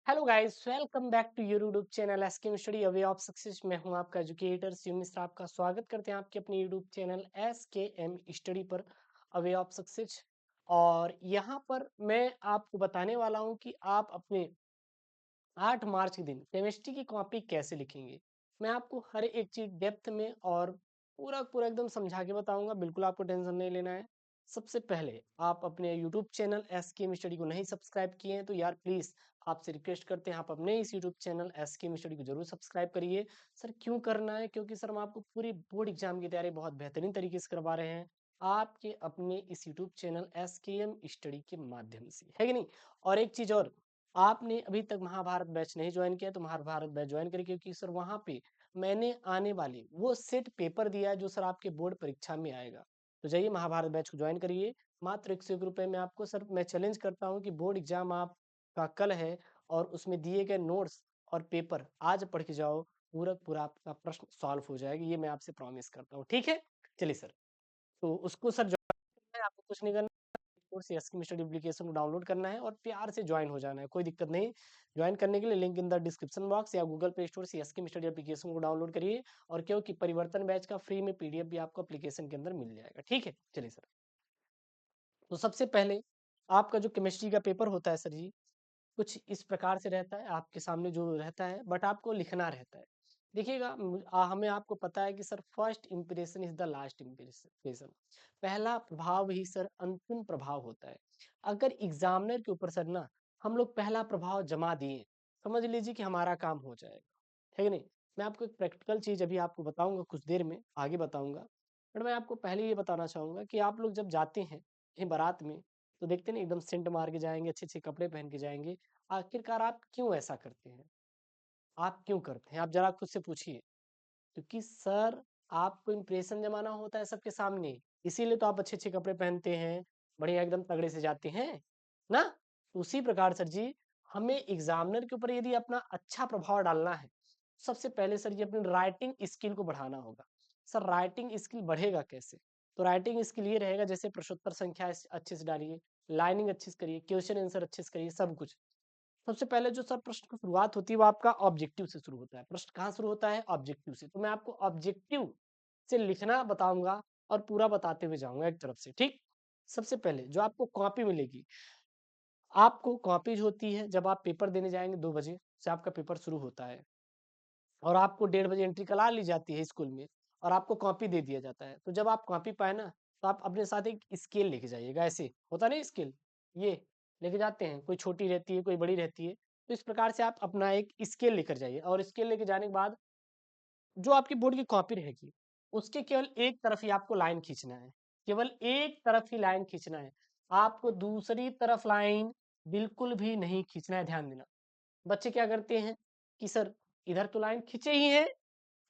Hello guys, welcome back to your YouTube channel SKM study a way of success. मैं हूं आपका educator Shiv Mishra. आपका स्वागत करते हैं आपके अपने यूट्यूब चैनल एसकेएम स्टडी पर अवे ऑफ सक्सेस। और यहां पर मैं आपको बताने वाला हूं कि आप अपने 8 मार्च के दिन केमिस्ट्री की कॉपी कैसे लिखेंगे। मैं आपको हर एक चीज डेप्थ में और पूरा पूरा एकदम समझा के बताऊंगा। बिल्कुल आपको टेंशन नहीं लेना है। सबसे पहले आप अपने यूट्यूब चैनल एसकेएम स्टडी को नहीं सब्सक्राइब किए हैं तो यार प्लीज आपसे रिक्वेस्ट करते हैं आप अपने इस यूट्यूब चैनल एसकेएम स्टडी को जरूर सब्सक्राइब करिए। सर क्यों करना है? क्योंकि सर हम आपको पूरी बोर्ड एग्जाम की तैयारी बहुत बेहतरीन तरीके से करवा रहे हैं आपके अपने इस यूट्यूब चैनल एसकेएम स्टडी के माध्यम से, है कि नहीं। और एक चीज और, आपने अभी तक महाभारत बैच नहीं ज्वाइन किया तो महाभारत बैच ज्वाइन करिए, क्योंकि सर वहां पे मैंने आने वाले वो सेट पेपर दिया है जो सर आपके बोर्ड परीक्षा में आएगा। तो जाइए महाभारत बैच को ज्वाइन करिए। मात्र 101 रुपए में आपको सर मैं चैलेंज करता हूँ कि बोर्ड एग्जाम आपका कल है और उसमें दिए गए नोट्स और पेपर आज पढ़ के जाओ, पूरा पूरा आपका प्रश्न सॉल्व हो जाएगा, ये मैं आपसे प्रॉमिस करता हूँ। ठीक है, चलिए सर। तो उसको सर ज्वाइन, आपको कुछ नहीं करना, कोर्स एसके मिस्टर एप्लीकेशन को डाउनलोड करना है और प्यार से ज्वाइन हो जाना है, कोई दिक्कत नहीं। ज्वाइन करने के लिए link in the description box या गूगल प्ले स्टोर से एसके मिस्टर एप्लीकेशन को डाउनलोड करिए। और क्योंकि परिवर्तन बैच का फ्री में पीडीएफ भी आपको एप्लीकेशन के अंदर मिल जाएगा। ठीक है, चलिए सर। तो सबसे पहले आपका जो केमिस्ट्री का पेपर होता है सर जी, कुछ इस प्रकार से रहता है आपके सामने जो रहता है, बट आपको लिखना रहता है। देखिएगा, हमें आपको पता है कि sir first impression is the last impression. पहला प्रभाव ही सर अंतिम प्रभाव होता है। अगर एग्जामिनर के ऊपर सर ना हम लोग पहला प्रभाव जमा दिए, समझ लीजिए कि हमारा काम हो जाएगा, है कि नहीं। मैं आपको एक प्रैक्टिकल चीज अभी आपको बताऊंगा, कुछ देर में आगे बताऊंगा। बट मैं आपको पहले ये बताना चाहूंगा कि आप लोग जब जाते हैं कहीं बारात में, तो देखते हैं ना एकदम सेंट मार के जाएंगे, अच्छे अच्छे कपड़े पहन के जाएंगे। आखिरकार आप क्यों ऐसा करते हैं? आप क्यों करते हैं? आप जरा खुद से पूछिए। क्योंकि सर आपको इंप्रेशन जमाना होता है सबके सामने, इसीलिए तो आप अच्छे अच्छे कपड़े पहनते हैं, बढ़िया एकदम तगड़े से जाते हैं ना। तो उसी प्रकार सर जी, हमें एग्जामिनर के ऊपर यदि अपना अच्छा प्रभाव डालना है, सबसे पहले सर जी अपनी राइटिंग स्किल को बढ़ाना होगा। सर राइटिंग स्किल बढ़ेगा कैसे? तो राइटिंग स्किल ये रहेगा, जैसे प्रश्नोत्तर संख्या अच्छे से डालिए, लाइनिंग अच्छे से करिए, क्वेश्चन आंसर अच्छे से करिए, सब कुछ। सबसे पहले जो सर प्रश्न की शुरुआत होती है वो आपका ऑब्जेक्टिव से शुरू होता है। प्रश्न कहाँ शुरू होता है? ऑब्जेक्टिव से। तो मैं आपको ऑब्जेक्टिव से लिखना बताऊंगा और पूरा बताते हुए जाऊंगा एक तरफ से, ठीक। सबसे पहले जो आपको कॉपी मिलेगी, आपको कॉपी जो होती है, जब आप पेपर देने जाएंगे 2 बजे से आपका पेपर शुरू होता है और आपको 1:30 बजे एंट्री करा ली जाती है स्कूल में और आपको कॉपी दे दिया जाता है। तो जब आप कॉपी पाए ना, तो आप अपने साथ एक स्केल लेके जाइएगा। ऐसे होता नहीं स्केल, ये लेके जाते हैं, कोई छोटी रहती है कोई बड़ी रहती है। तो इस प्रकार से आप अपना एक स्केल लेकर जाइए और स्केल लेके जाने के बाद जो आपकी बोर्ड की कॉपी रहेगी, उसके केवल एक तरफ ही आपको लाइन खींचना है। केवल एक तरफ ही लाइन खींचना है। आपको दूसरी तरफ लाइन बिल्कुल भी नहीं खींचना है, ध्यान देना। बच्चे क्या करते हैं कि सर इधर तो लाइन खींचे ही है,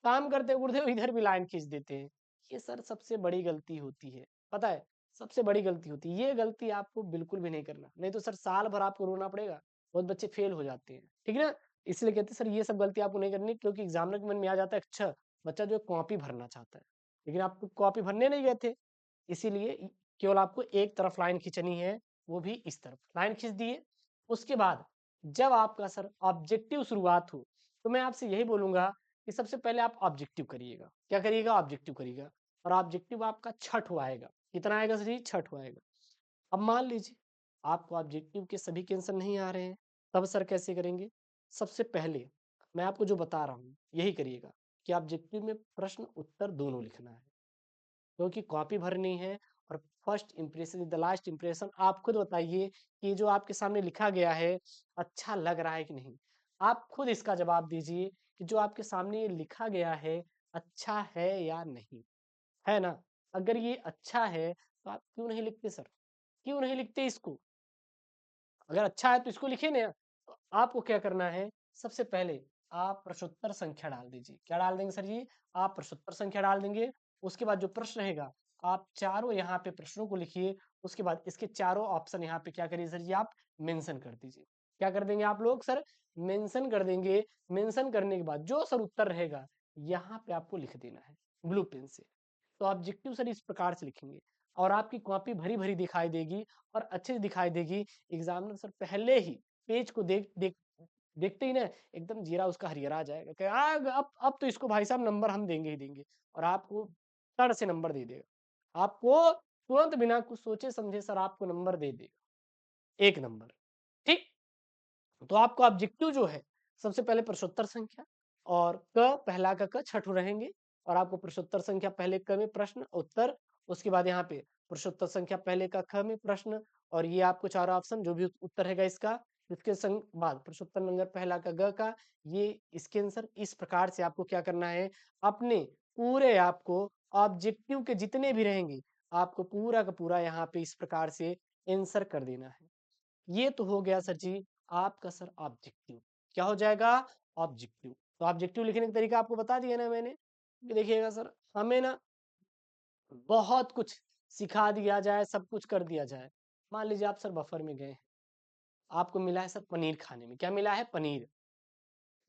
काम करते उड़ते हुए इधर भी लाइन खींच देते हैं। ये सर सबसे बड़ी गलती होती है, पता है, सबसे बड़ी गलती होती है। ये गलती आपको बिल्कुल भी नहीं करना, नहीं तो सर साल भर आपको रोना पड़ेगा। बहुत बच्चे फेल हो जाते हैं, ठीक है ना। इसलिए कहते हैं सर ये सब गलती आपको नहीं करनी, क्योंकि एग्जामिनर के मन में आ जाता है अच्छा बच्चा जो है कॉपी भरना चाहता है, लेकिन आप कॉपी भरने नहीं गए थे। इसीलिए केवल आपको एक तरफ लाइन खींचनी है, वो भी इस तरफ लाइन खींच दिए। उसके बाद जब आपका सर ऑब्जेक्टिव शुरुआत हो, तो मैं आपसे यही बोलूंगा कि सबसे पहले आप ऑब्जेक्टिव करिएगा। क्या करिएगा? ऑब्जेक्टिव करिएगा। और ऑब्जेक्टिव आपका 6 आएगा। कितना आएगा सर? 6 आएगा। अब मान लीजिए आपको ऑब्जेक्टिव के सभी के आंसर नहीं आ रहे हैं, तब सर कैसे करेंगे? सबसे पहले मैं आपको जो बता रहा हूँ यही करिएगा कि ऑब्जेक्टिव में प्रश्न उत्तर दोनों लिखना है, क्योंकि कॉपी भरनी है। और first impression is the last impression. आप खुद बताइए कि जो आपके सामने लिखा गया है अच्छा लग रहा है कि नहीं। आप खुद इसका जवाब दीजिए कि जो आपके सामने ये लिखा गया है अच्छा है या नहीं, है ना। अगर ये अच्छा है तो आप क्यों नहीं लिखते सर? क्यों नहीं लिखते इसको? अगर अच्छा है तो इसको लिखिए ना। तो आपको क्या करना है? सबसे पहले आप प्रश्नोत्तर संख्या डाल दीजिए। क्या डाल देंगे सर जी? आप प्रश्नोत्तर संख्या डाल देंगे। उसके बाद जो प्रश्न रहेगा, आप चारों यहाँ पे प्रश्नों को लिखिए। उसके बाद इसके चारों ऑप्शन यहाँ पे क्या करिए सर जी? आप मेंशन कर दीजिए। क्या कर देंगे आप लोग सर? मेंशन कर देंगे। मेंशन करने के बाद जो सर उत्तर रहेगा यहाँ पे आपको लिख देना है ब्लू पेन से। तो ऑब्जेक्टिव सर इस प्रकार से लिखेंगे और आपकी कॉपी भरी भरी दिखाई देगी और अच्छे से दिखाई देगी। एग्जामिनर सर पहले ही पेज को देख देख देखते ही ना एकदम जीरा उसका हरिहरा जाएगा कि अब तो इसको भाई साहब नंबर हम देंगे ही देंगे, और आपको तड़ से नंबर दे देगा। आपको तुरंत बिना कुछ सोचे समझे सर आपको नंबर दे देगा, 1 नंबर। ठीक? तो आपका ऑब्जेक्टिव जो है, सबसे पहले प्रश्नोत्तर संख्या और पहला का क छठे रहेंगे, और आपको प्रश्नोत्तर संख्या पहले क में प्रश्न उत्तर, उसके बाद यहाँ पे प्रश्नोत्तर संख्या पहले का ख में प्रश्न, और ये आपको चारों ऑप्शन जो भी उत्तर रहेगा इसका, इसके संग बाद प्रश्नोत्तर नंबर पहला का ग का, ये इसके आंसर। इस प्रकार से आपको क्या करना है, अपने पूरे आपको ऑब्जेक्टिव के जितने भी रहेंगे, आपको पूरा का पूरा यहाँ पे इस प्रकार से आंसर कर देना है। ये तो हो गया सर जी आपका सर ऑब्जेक्टिव। क्या हो जाएगा? ऑब्जेक्टिव। तो ऑब्जेक्टिव लिखने का तरीका आपको बता दिया ना मैंने कि देखिएगा सर, हमें ना बहुत कुछ सिखा दिया जाए, सब कुछ कर दिया जाए। मान लीजिए आप सर बफर में गए हैं, आपको मिला है सर पनीर खाने में। क्या मिला है? पनीर।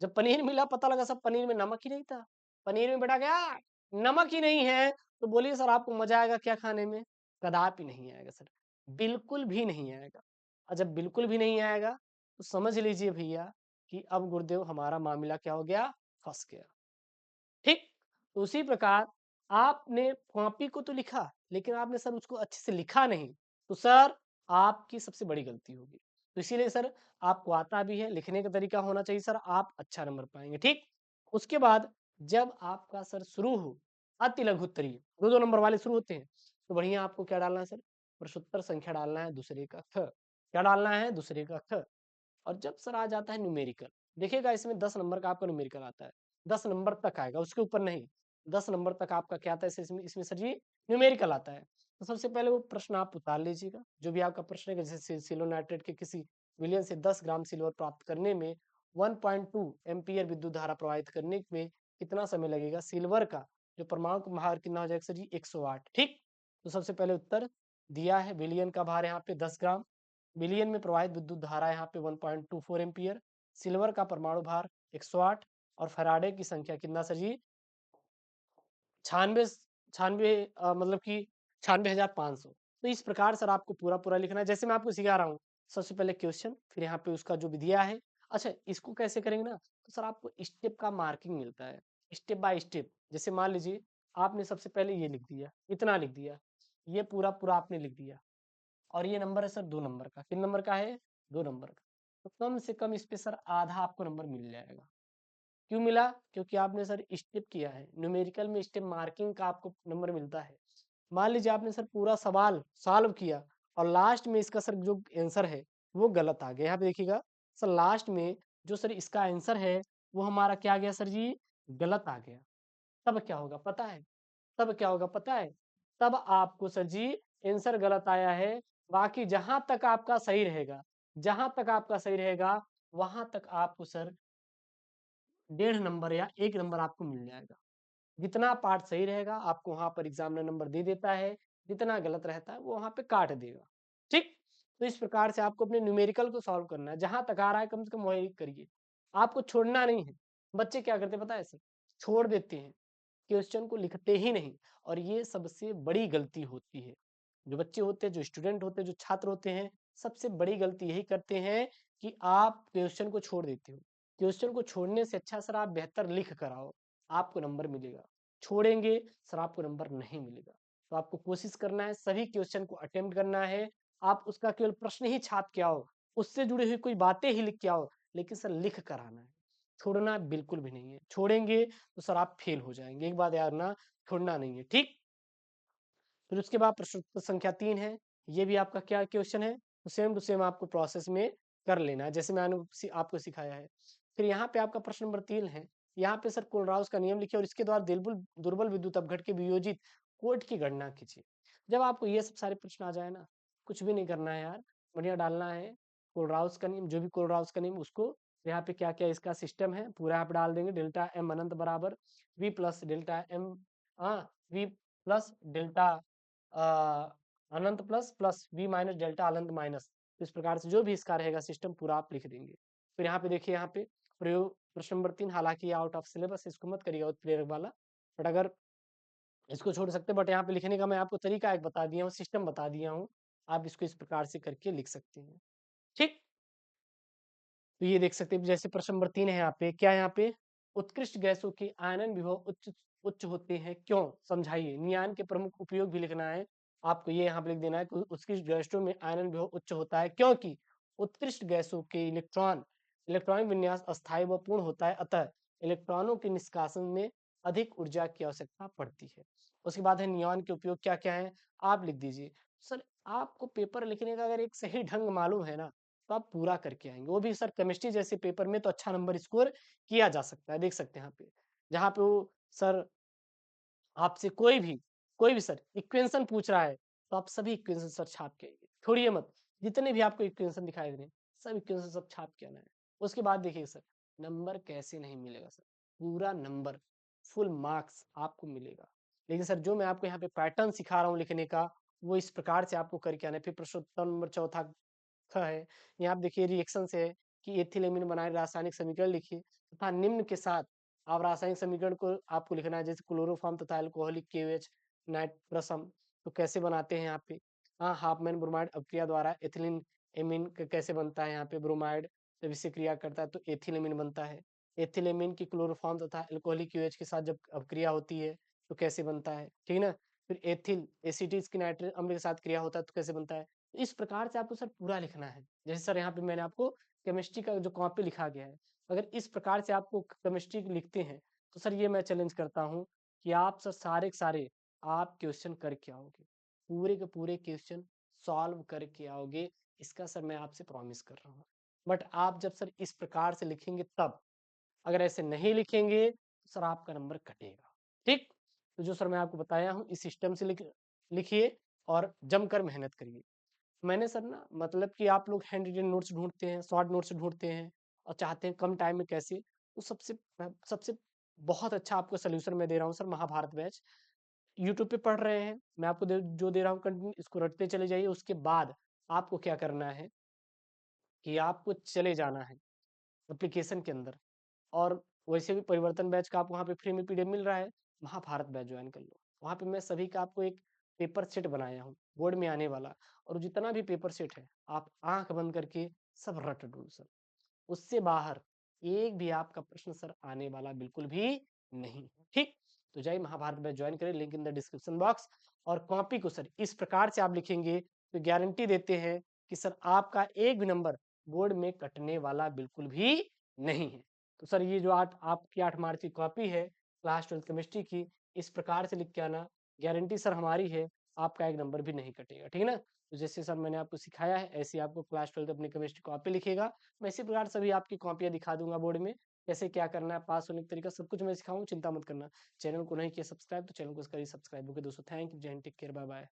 जब पनीर मिला पता लगा सब पनीर में नमक ही नहीं था। पनीर में बेटा क्या नमक ही नहीं है, तो बोलिए सर आपको मजा आएगा क्या खाने में? कदापि नहीं आएगा सर, बिल्कुल भी नहीं आएगा। और जब बिल्कुल भी नहीं आएगा तो समझ लीजिए भैया कि अब गुरुदेव हमारा मामला क्या हो गया? फंस गया। ठीक? तो उसी प्रकार आपने कॉपी को तो लिखा, लेकिन आपने सर उसको अच्छे से लिखा नहीं, तो सर आपकी सबसे बड़ी गलती होगी। तो इसीलिए सर आपको आता भी है, लिखने का तरीका होना चाहिए सर, आप अच्छा नंबर पाएँगे, ठीक? उसके बाद जब आपका सर शुरू हो अति लघु उत्तरीय, 2-2 नंबर वाले शुरू होते हैं, तो बढ़िया आपको क्या डालना है सर? प्रश्नोत्तर संख्या डालना है दूसरे का ख। क्या डालना है? दूसरे का ख। और जब सर आ जाता है न्यूमेरिकल, देखिएगा इसमें 10 नंबर का आपका न्यूमेरिकल आता है। 10 नंबर तक आएगा, उसके ऊपर नहीं। 10 नंबर तक आपका क्या आता है इसमें इसमें सर जी न्यूमेरिकल आता है। तो सबसे पहले वो प्रश्न आप उतार लीजिएगा, जो भी आपका प्रश्न है, जैसे सिलो नाइट्रेट के किसी विलयन से 10 ग्राम सिल्वर प्राप्त करने में 1.2 एम्पीयर विद्युत धारा प्रवाहित करने में कितना समय लगेगा? सिल्वर का जो परमाणु का भार कितना हो जाएगा सर जी? 108। ठीक? तो सबसे पहले उत्तर दिया है, विलयन का भार यहाँ पे 10 ग्राम, मिलियन में प्रवाहित विद्युत धारा यहाँ पे 1.24 एम्पियर, सिल्वर का परमाणु भार 108, और फैराडे की संख्या कितना सर जी? 96 96 मतलब कि 96,500। तो इस प्रकार सर आपको पूरा लिखना है, जैसे मैं आपको सिखा रहा हूँ। सबसे पहले क्वेश्चन, फिर यहाँ पे उसका जो विधिया है। अच्छा, इसको कैसे करेंगे ना, तो सर आपको स्टेप का मार्किंग मिलता है, स्टेप बाय स्टेप। जैसे मान लीजिए आपने सबसे पहले ये लिख दिया, इतना लिख दिया, ये पूरा आपने लिख दिया, और ये नंबर है सर 2 नंबर का। किन नंबर का है? 2 नंबर का। तो कम से कम इस पे सर आधा आपको नंबर मिल जाएगा। क्यों मिला? क्योंकि आपने सर स्टेप किया है। न्यूमेरिकल में स्टेप मार्किंग का आपको नंबर मिलता है। मान लीजिए आपने सर पूरा सवाल सॉल्व किया और लास्ट में इसका सर जो आंसर है वो गलत आ गया। यहाँ पे देखिएगा सर, लास्ट में जो सर इसका आंसर है वो हमारा क्या आ गया सर जी? गलत आ गया। तब क्या होगा पता है? तब क्या होगा पता है? तब आपको सर जी आंसर गलत आया है, बाकी जहां तक आपका सही रहेगा, जहां तक आपका सही रहेगा, वहां तक आपको सर 1.5 नंबर या 1 नंबर आपको मिल जाएगा। जितना पार्ट सही रहेगा आपको वहां पर एग्जामिनर नंबर दे देता है, जितना गलत रहता है वो वहां पे काट देगा। ठीक? तो इस प्रकार से आपको अपने न्यूमेरिकल को सॉल्व करना है, जहां तक आ रहा है कम से कम वही करिए, आपको छोड़ना नहीं है। बच्चे क्या करते हैं पता है सर? छोड़ देते हैं, क्वेश्चन को लिखते ही नहीं, और ये सबसे बड़ी गलती होती है। जो बच्चे होते हैं, जो स्टूडेंट होते हैं, जो छात्र होते हैं, सबसे बड़ी गलती यही करते हैं कि आप क्वेश्चन को छोड़ देते हो। क्वेश्चन को छोड़ने से अच्छा सर आप बेहतर लिख कर आओ, आपको नंबर मिलेगा। छोड़ेंगे सर आपको नंबर नहीं मिलेगा। तो आपको कोशिश करना है, सभी क्वेश्चन को अटेम्प्ट करना है। आप उसका केवल प्रश्न ही छाप के आओ, उससे जुड़ी हुई कोई बातें ही लिख के आओ, लेकिन सर लिख कर आना है। छोड़ना बिल्कुल भी नहीं है। छोड़ेंगे तो सर आप फेल हो जाएंगे। एक बात याद रखना, छोड़ना नहीं है। ठीक? फिर उसके बाद प्रश्न संख्या 3 है, ये भी आपका क्या क्वेश्चन है? तो सेम टू सेम आपको प्रोसेस में कर लेना है, जैसे मैंने आपको सिखाया है। फिर यहाँ पे आपका प्रश्न नंबर 3 है, यहाँ पे सर कोलराउस का नियम लिखिए और इसके द्वारा दुर्बल दुर्बल विद्युत अपघट के वियोजित कोट की गणना कीजिए। जब आपको ये सब सारे प्रश्न आ जाए ना, कुछ भी नहीं करना है यार, बढ़िया डालना है कोलराउस का नियम, जो भी कोलराउस का नियम उसको, यहाँ पे क्या क्या इसका सिस्टम है पूरा आप डाल देंगे। डेल्टा एम अनंत बराबर वी प्लस डेल्टा एम, हाँ, वी प्लस डेल्टा अनंत plus plus B minus delta अनंत माइनस। तो इस प्रकार से जो भी इसका रहेगा सिस्टम पूरा आप लिख देंगे। फिर यहाँ पे देखिए, यहाँ पे प्रयोग प्रश्न नंबर 3, हालांकि आउट ऑफ सिलेबस, इसको मत करिएगा उत्प्रेरक वाला, बट अगर इसको छोड़ सकते, बट यहाँ पे लिखने का मैं आपको तरीका एक बता दिया हूँ, सिस्टम बता दिया हूँ, आप इसको इस प्रकार से करके लिख सकते हैं। ठीक? तो ये देख सकते हैं जैसे प्रश्न नंबर 3 है यहाँ पे, क्या है यहाँ पे? उत्कृष्ट गैसों के आयनन विभव उच्च उच्च होते हैं क्यों? समझाइए। नियान के प्रमुख उपयोग भी लिखना है। आपको ये यहाँ पे लिख देना है कि उत्कृष्ट गैसों में आयनन विभव उच्च होता है क्योंकि उत्कृष्ट गैसों के इलेक्ट्रॉनिक विन्यास अस्थायी व पूर्ण होता है, अतः इलेक्ट्रॉनों के निष्कासन में अधिक ऊर्जा की आवश्यकता पड़ती है। उसके बाद है नियॉन के उपयोग क्या-क्या हैं? आप लिख दीजिए। सर, आपको पेपर लिखने का अगर एक सही ढंग मालूम है ना, तो आप पूरा करके आएँगे। वो भी सर केमिस्ट्री जैसे पेपर में तो अच्छा नंबर स्कोर किया जा सकता है, देख सकते हैं यहाँ पे। जहाँ पे वो सर आपसे कोई भी सर इक्वेशन पूछ रहा है, तो आप सभी इक्वेशन सर छाप के आइए। छोड़िए मत, जितने भी आपको इक्वेशन दिखाई दे रहे हैं, सब इक्वेशन सब छाप के आना है। उसके बाद देखिए सर, नंबर कैसे नहीं मिलेगा सर, पूरा नंबर, फुल मार्क्स आपको मिलेगा। लेकिन सर जो मैं आपको यहाँ पे पैटर्न सिखा रहा हूँ लिखने का, वो इस प्रकार से आपको करके आना है। फिर प्रश्नोत्तर नंबर चौथा का है, यहाँ आप देखिए रिएक्शन से है कि एथिल बनाए रासायनिक समीकरण लिखिए तथा निम्न के साथ आप रासायनिक समीकरण को आपको लिखना है, जैसे क्लोरोफॉर्म तथा अल्कोहलिक केओएच नाइट्रसम तो कैसे बनाते हैं यहाँ पे। हाँ, हाफमैन ब्रोमाइड अपक्रिया द्वारा एथिलीन एमीन कैसे बनता है, यहाँ पे ब्रोमाइड जब इससे क्रिया करता है तो एथिल बनता है। एथिल एमीन की क्लोरोफॉर्म तथा अल्कोहलिक केओएच के साथ जब अपक्रिया होती है तो कैसे बनता है, ठीक है ना। फिर एथिल एसिटिक की नाइट्रिक अम्ल के साथ क्रिया होता है तो कैसे बनता है। इस प्रकार से आपको सर पूरा लिखना है। जैसे सर यहाँ पे मैंने आपको केमिस्ट्री का जो कॉपी लिखा गया है, अगर इस प्रकार से आपको केमिस्ट्री लिखते हैं तो सर ये मैं चैलेंज करता हूँ कि आप सर सारे के सारे आप क्वेश्चन करके आओगे, पूरे के पूरे क्वेश्चन सॉल्व करके आओगे। इसका सर मैं आपसे प्रॉमिस कर रहा हूँ। बट आप जब सर इस प्रकार से लिखेंगे तब, अगर ऐसे नहीं लिखेंगे तो सर आपका नंबर कटेगा। ठीक, तो जो सर मैं आपको बताया हूँ इस सिस्टम से लिखिए और जमकर मेहनत करिए। मैंने सर ना मतलब कि आप लोग हैंड रिटेन नोट्स ढूंढते हैं, शॉर्ट नोट्स ढूंढते हैं और चाहते हैं कम टाइम में कैसे, तो सबसे बहुत अच्छा आपको सोल्यूशन मैं दे रहा हूँ सर, महाभारत बैच। यूट्यूब पे पढ़ रहे हैं, मैं आपको जो दे रहा हूँ कंटेंट, इसको रटते चले जाइए। उसके बाद आपको क्या करना है कि आपको चले जाना है एप्लीकेशन के अंदर, और वैसे भी परिवर्तन बैच का आपको वहाँ पे फ्री में पीडीएफ मिल रहा है, महाभारत बैच ज्वाइन कर लो। वहाँ पे मैं सभी का आपको एक पेपर सेट बनाया हूँ बोर्ड में आने वाला, और जितना भी पेपर सेट है आप आंख बंद करके सब रट दो सर। उससे बाहर एक भी आपका प्रश्न सर आने वाला बिल्कुल भी नहीं है। ठीक, तो जाइए महाभारत बैच ज्वाइन करें, link in the description box. और कॉपी को सर इस प्रकार से आप लिखेंगे तो गारंटी देते हैं कि सर आपका एक भी नंबर बोर्ड में कटने वाला बिल्कुल भी नहीं है। तो सर ये जो आपकी 8 मार्च की कॉपी है क्लास 12 केमिस्ट्री की, इस प्रकार से लिख के आना, गारंटी सर हमारी है आपका एक नंबर भी नहीं कटेगा, ठीक है ना। तो जैसे सर मैंने आपको सिखाया है ऐसे आपको क्लास 12 अपनी केमिस्ट्री कॉपी लिखेगा। मैं इसी प्रकार सभी आपकी कॉपियाँ दिखा दूंगा बोर्ड में, कैसे क्या करना है, पास होने का तरीका सब कुछ मैं सिखाऊँ, चिंता मत करना। चैनल को नहीं किया सब्सक्राइब तो चैनल को करिए सब्सक्राइब। ओके दोस्तों, थैंक यू, जय हिंद, टेक केयर, बाय बाय।